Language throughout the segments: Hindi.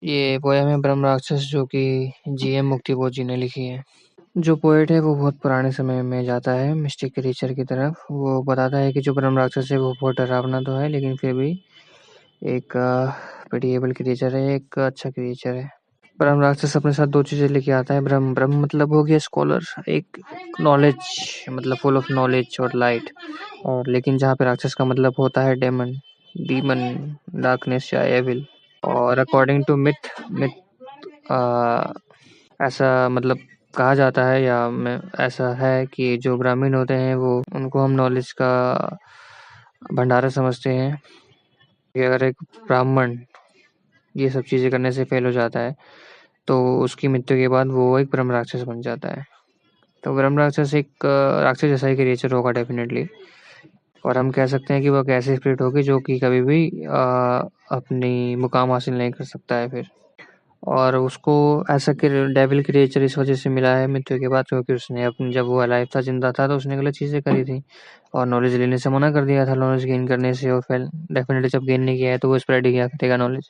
ये पोयम है ब्रह्म राक्षस जो कि जीएम मुक्तिबोध जी ने लिखी है। जो पोएट है वो बहुत पुराने समय में जाता है मिस्टिक क्रीचर की तरफ। वो बताता है कि जो ब्रह्म राक्षस है वो बहुत डरावना तो है लेकिन फिर भी एक पिटिएबल क्रीचर है, एक अच्छा क्रीचर है। ब्रह्म राक्षस अपने साथ दो चीजें लेके आता है। ब्रह्म ब्रह्म मतलब हो गया स्कॉलर, एक नॉलेज मतलब फुल ऑफ नॉलेज और लाइट। और लेकिन जहाँ पे राक्षस का मतलब होता है डेमन, डीमन, डार्कनेस या एविल। और अकॉर्डिंग टू मिथ मिथ ऐसा मतलब कहा जाता है या मैं ऐसा है कि जो ब्राह्मण होते हैं वो उनको हम नॉलेज का भंडारा समझते हैं कि अगर एक ब्राह्मण ये सब चीज़ें करने से फेल हो जाता है तो उसकी मृत्यु के बाद वो एक ब्रह्म राक्षस बन जाता है। तो ब्रह्म राक्षस एक राक्षस जैसा ही क्रिएचर होगा डेफिनेटली। और हम कह सकते हैं कि वो एक ऐसी स्पिरिट होगी जो कि कभी भी अपनी मुकाम हासिल नहीं कर सकता है फिर। और उसको ऐसा डेविल क्रिएचर इस वजह से मिला है मृत्यु के बाद क्योंकि उसने अपनी जब वो अलाइव था, जिंदा था, तो उसने गलत चीज़ें करी थी और नॉलेज लेने से मना कर दिया था, नॉलेज गेन करने से। और फिर डेफिनेटली जब गेन नहीं किया है तो वो स्प्रेड ही क्या करेगा नॉलेज।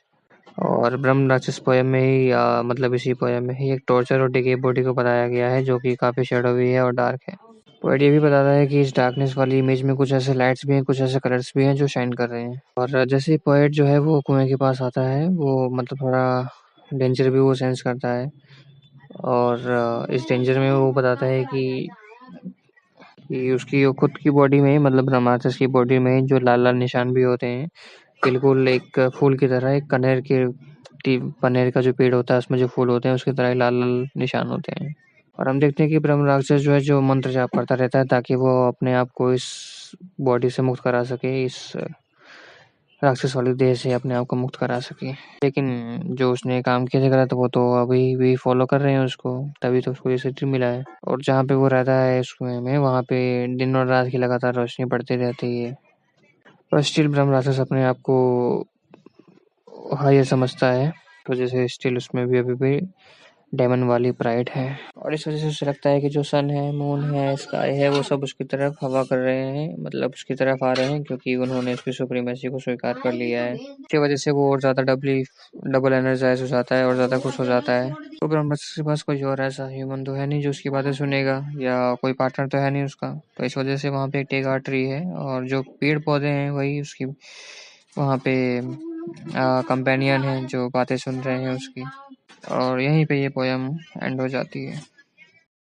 और ब्रह्म राक्षस पोयम में ही मतलब इसी पोयम में ही एक टॉर्चर और डिके बॉडी को बताया गया है जो कि काफ़ी शैडोवी है और डार्क है। पोएट ये भी बताता है कि इस डार्कनेस वाली इमेज में कुछ ऐसे लाइट्स भी हैं, कुछ ऐसे कलर्स भी हैं जो शाइन कर रहे हैं। और जैसे ही पोएट जो है वो कुएं के पास आता है वो मतलब थोड़ा डेंजर भी वो सेंस करता है। और इस डेंजर में वो बताता है कि उसकी खुद की बॉडी में मतलब ब्रह्मास्त्र की बॉडी में जो लाल लाल निशान भी होते हैं, बिल्कुल एक फूल की तरह, एक पनेर का जो पेड़ होता है उसमें जो फूल होते हैं उसकी तरह ही लाल लाल निशान होते हैं। और हम देखते हैं कि ब्रह्म राक्षस जो है जो मंत्र जाप करता रहता है ताकि वो अपने आप को इस बॉडी से मुक्त करा सके, इस राक्षस वाली देह से अपने आप को मुक्त करा सके। लेकिन जो उसने काम किया था गलत वो तो अभी भी फॉलो कर रहे हैं उसको, तभी तो उसको ये सिटी मिला है। और जहाँ पे वो रहता है इस कुएं में वहाँ पे दिन और रात की लगातार रोशनी पड़ती रहती है। पर स्टिल ब्रह्म राक्षस अपने आप को हायर समझता है तो जैसे स्टिल उसमें भी अभी भी डेमन वाली प्राइड है। और इस वजह से उसे लगता है कि जो सन है, मून है, स्काई है वो सब उसकी तरफ हवा कर रहे हैं, मतलब उसकी तरफ आ रहे हैं क्योंकि उन्होंने उसकी सुप्रीमेसी को स्वीकार कर लिया है। इसकी वजह से वो और ज़्यादा डबल एनर्जाइज हो जाता है और ज़्यादा खुश हो जाता है। तो ब्रह्म के पास कोई और ऐसा ह्यूमन तो है नहीं जो उसकी बातें सुनेगा या कोई पार्टनर तो है नहीं उसका। तो इस वजह से वहाँ पे एक टेगा ट्री है और जो पेड़ पौधे हैं वही उसकी वहाँ पे कंपेनियन है जो बातें सुन रहे हैं उसकी। और यहीं पे ये पोयम एंड हो जाती है।